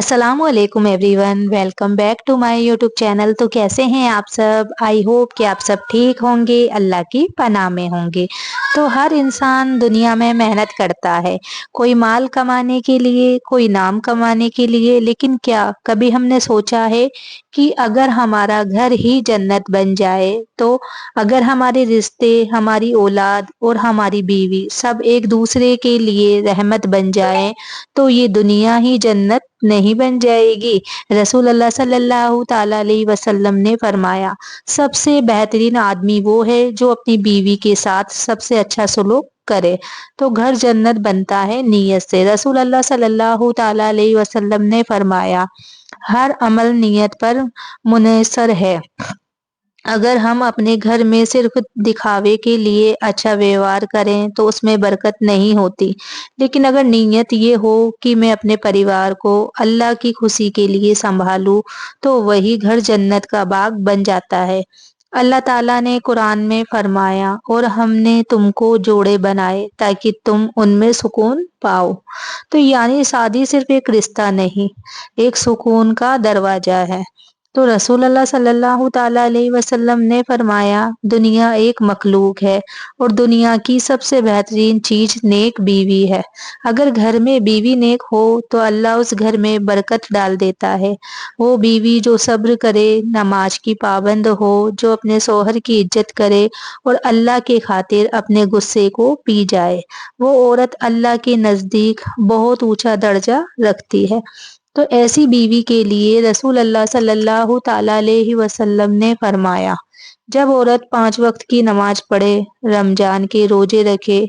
अस्सलाम वालेकुम everyone, welcome back to my YouTube channel. तो कैसे हैं आप सब? आई होप कि आप सब ठीक होंगे, अल्लाह की पनाह में होंगे। तो हर इंसान दुनिया में मेहनत करता है, कोई माल कमाने के लिए, कोई नाम कमाने के लिए। लेकिन क्या कभी हमने सोचा है कि अगर हमारा घर ही जन्नत बन जाए, तो अगर हमारे रिश्ते, हमारी औलाद और हमारी बीवी सब एक दूसरे के लिए रहमत बन जाए, तो ये दुनिया ही जन्नत नहीं बन जाएगी। रसूल अल्लाह सल्लल्लाहु ताला अलैहि वसल्लम ने फरमाया, सबसे बेहतरीन आदमी वो है जो अपनी बीवी के साथ सबसे अच्छा सलूक करे। तो घर जन्नत बनता है नीयत से। रसूल अल्लाह सल्लल्लाहु ताला अलैहि वसल्लम ने फरमाया, हर अमल नीयत पर मुनहसर है। अगर हम अपने घर में सिर्फ दिखावे के लिए अच्छा व्यवहार करें तो उसमें बरकत नहीं होती। लेकिन अगर नीयत ये हो कि मैं अपने परिवार को अल्लाह की खुशी के लिए संभालूं, तो वही घर जन्नत का बाग बन जाता है। अल्लाह ताला ने कुरान में फरमाया, और हमने तुमको जोड़े बनाए ताकि तुम उनमें सुकून पाओ। तो यानी शादी सिर्फ एक रिश्ता नहीं, एक सुकून का दरवाजा है। तो रसूल अल्लाह सल्लल्लाहु ताला अलैहि वसल्लम ने फरमाया, दुनिया एक मखलूक है और दुनिया की सबसे बेहतरीन चीज नेक बीवी है। अगर घर में बीवी नेक हो तो अल्लाह उस घर में बरकत डाल देता है। वो बीवी जो सब्र करे, नमाज की पाबंद हो, जो अपने शौहर की इज्जत करे और अल्लाह के खातिर अपने गुस्से को पी जाए, वो औरत अल्लाह के नजदीक बहुत ऊंचा दर्जा रखती है। तो ऐसी बीवी के लिए रसूल अल्लाह सल्लल्लाहु ताला अलैहि वसल्लम ने फरमाया, जब औरत 5 वक्त की नमाज पढ़े, रमजान के रोजे रखे,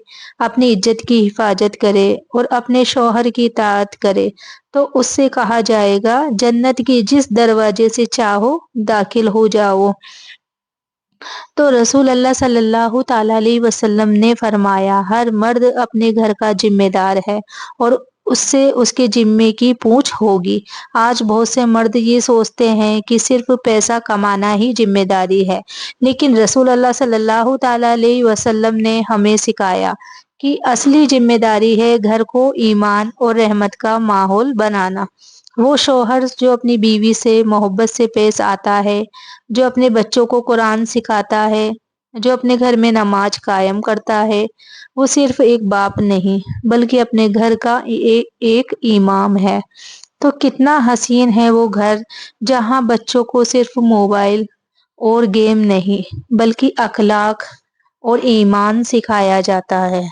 अपनी इज्जत की हिफाजत करे और अपने शौहर की इताअत करे, तो उससे कहा जाएगा, जन्नत के जिस दरवाजे से चाहो दाखिल हो जाओ। तो रसूल अल्लाह सल्लल्लाहु ताला अलैहि वसल्लम ने फरमाया, हर मर्द अपने घर का जिम्मेदार है और उससे उसके जिम्मे की पूछ होगी। आज बहुत से मर्द ये सोचते हैं कि सिर्फ पैसा कमाना ही जिम्मेदारी है, लेकिन रसूल अल्लाह सल्लल्लाहु ताला अलैहि वसल्लम ने हमें सिखाया कि असली जिम्मेदारी है घर को ईमान और रहमत का माहौल बनाना। वो शौहर जो अपनी बीवी से मोहब्बत से पेश आता है, जो अपने बच्चों को कुरान सिखाता है, जो अपने घर में नमाज कायम करता है, वो सिर्फ एक बाप नहीं बल्कि अपने घर का एक इमाम है। तो कितना हसीन है वो घर जहाँ बच्चों को सिर्फ मोबाइल और गेम नहीं बल्कि अखलाक और ईमान सिखाया जाता है।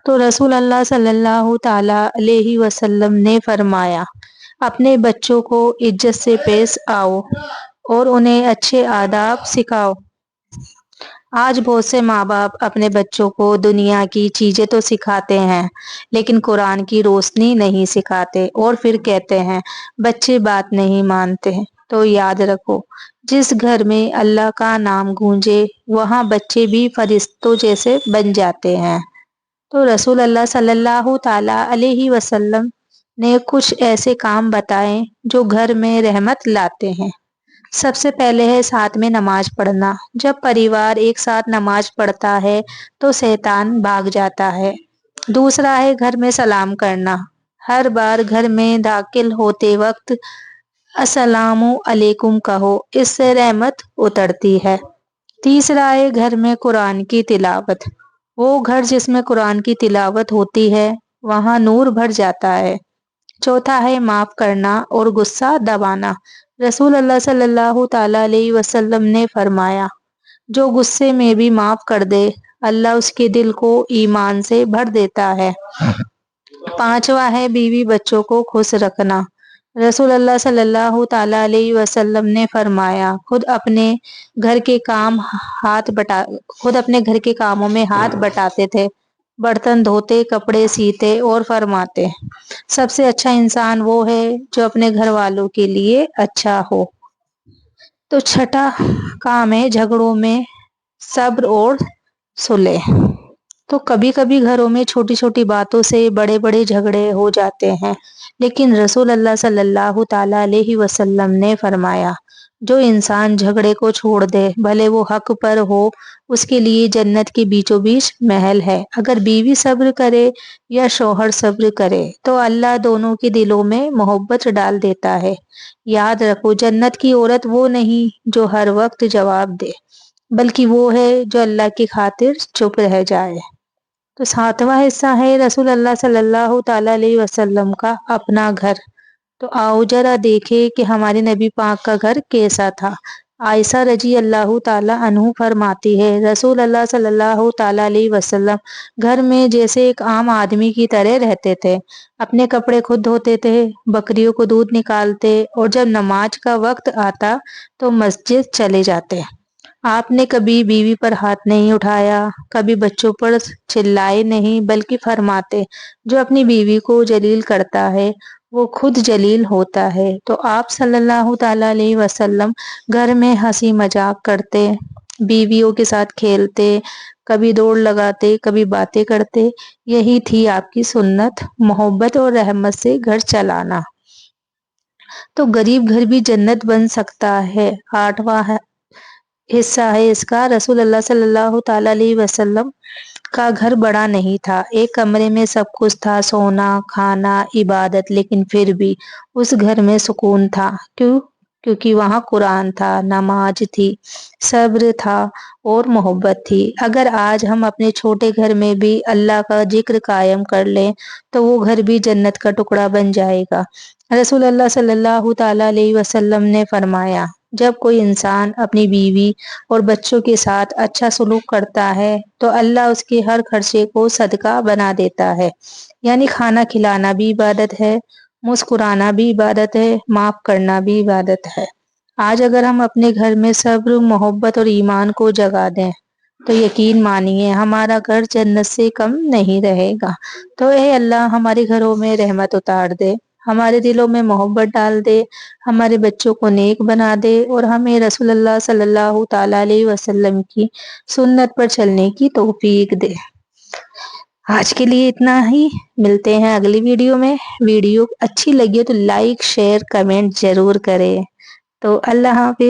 तो रसूल अल्लाह सल्लल्लाहु ताला अलैहि वसल्लम ने फरमाया, अपने बच्चों को इज्जत से पेश आओ और उन्हें अच्छे आदाब सिखाओ। आज बहुत से माँ बाप अपने बच्चों को दुनिया की चीजें तो सिखाते हैं, लेकिन कुरान की रोशनी नहीं सिखाते और फिर कहते हैं बच्चे बात नहीं मानते। तो याद रखो, जिस घर में अल्लाह का नाम गूंजे वहाँ बच्चे भी फरिश्तों जैसे बन जाते हैं। तो रसूल अल्लाह सल्लल्लाहु ताला अलैहि वसल्लम ने कुछ ऐसे काम बताए जो घर में रहमत लाते हैं। सबसे पहले है साथ में नमाज पढ़ना। जब परिवार एक साथ नमाज पढ़ता है तो शैतान भाग जाता है। दूसरा है घर में सलाम करना। हर बार घर में दाखिल होते वक्त अस्सलामु अलैकुम कहो, इससे रहमत उतरती है। तीसरा है घर में कुरान की तिलावत। वो घर जिसमें कुरान की तिलावत होती है वहाँ नूर भर जाता है। चौथा है माफ करना और गुस्सा दबाना। रसूल अल्लाह सल्लल्लाहु ताला अलैहि वसल्लम ने फरमाया, जो गुस्से में भी माफ कर दे अल्लाह उसके दिल को ईमान से भर देता है। पांचवा है बीवी बच्चों को खुश रखना। रसूल अल्लाह सल्लल्लाहु ताला अलैहि वसल्लम ने फरमाया, खुद अपने घर के कामों में हाथ बटाते थे, बर्तन धोते, कपड़े सीते और फरमाते, सबसे अच्छा इंसान वो है जो अपने घर वालों के लिए अच्छा हो। तो छठा काम है झगड़ों में सब्र और सुलह। तो कभी कभी घरों में छोटी छोटी बातों से बड़े बड़े झगड़े हो जाते हैं, लेकिन रसूल अल्लाह सल्लल्लाहु ताला अलैहि वसल्लम ने फरमाया, जो इंसान झगड़े को छोड़ दे, भले वो हक पर हो, उसके लिए जन्नत के बीचों बीच महल है। अगर बीवी सब्र करे या शौहर सब्र करे तो अल्लाह दोनों के दिलों में मोहब्बत डाल देता है। याद रखो, जन्नत की औरत वो नहीं जो हर वक्त जवाब दे, बल्कि वो है जो अल्लाह की खातिर चुप रह जाए। तो सातवां हिस्सा है रसूल अल्लाह सल्लल्लाहु ताला अलैहि वसल्लम का अपना घर। तो आओ जरा देखें कि हमारे नबी पाक का घर कैसा था। आयशा रजी अल्लाह ताला अन्हु फरमाती है, रसूल अल्लाह सल्लल्लाहु ताला अलैहि वसल्लम घर में जैसे एक आम आदमी की तरह रहते थे। अपने कपड़े खुद धोते थे, बकरियों को दूध निकालते और जब नमाज का वक्त आता तो मस्जिद चले जाते। आपने कभी बीवी पर हाथ नहीं उठाया, कभी बच्चों पर चिल्लाए नहीं, बल्कि फरमाते, जो अपनी बीवी को जलील करता है वो खुद जलील होता है। तो आप सल्लल्लाहु ताला अलैहि वसल्लम घर में हंसी मजाक करते, बीवियों के साथ खेलते, कभी दौड़ लगाते, कभी बातें करते। यही थी आपकी सुन्नत, मोहब्बत और रहमत से घर चलाना। तो गरीब घर भी जन्नत बन सकता है। आठवां हिस्सा है इसका, रसूल अल्लाह सल्लल्लाहु ताला अलैहि वसल्लम का घर बड़ा नहीं था। एक कमरे में सब कुछ था, सोना, खाना, इबादत, लेकिन फिर भी उस घर में सुकून था। क्यों? क्योंकि वहाँ कुरान था, नमाज थी, सब्र था और मोहब्बत थी। अगर आज हम अपने छोटे घर में भी अल्लाह का जिक्र कायम कर लें तो वो घर भी जन्नत का टुकड़ा बन जाएगा। रसूल अल्लाह सल्लल्लाहु ताला अलैहि वसल्लम ने फरमाया, जब कोई इंसान अपनी बीवी और बच्चों के साथ अच्छा सलूक करता है तो अल्लाह उसके हर खर्चे को सदका बना देता है। यानी खाना खिलाना भी इबादत है, मुस्कुराना भी इबादत है, माफ करना भी इबादत है। आज अगर हम अपने घर में सब्र, मोहब्बत और ईमान को जगा दें तो यकीन मानिए हमारा घर जन्नत से कम नहीं रहेगा। तो ए अल्लाह हमारे घरों में रहमत उतार दे, हमारे दिलों में मोहब्बत डाल दे, हमारे बच्चों को नेक बना दे और हमें रसूलुल्लाह सल्लल्लाहु ताला अलैहि वसल्लम की सुन्नत पर चलने की तौफीक दे। आज के लिए इतना ही, मिलते हैं अगली वीडियो में। वीडियो अच्छी लगी हो तो लाइक, शेयर, कमेंट जरूर करें। तो अल्लाह हाफिज।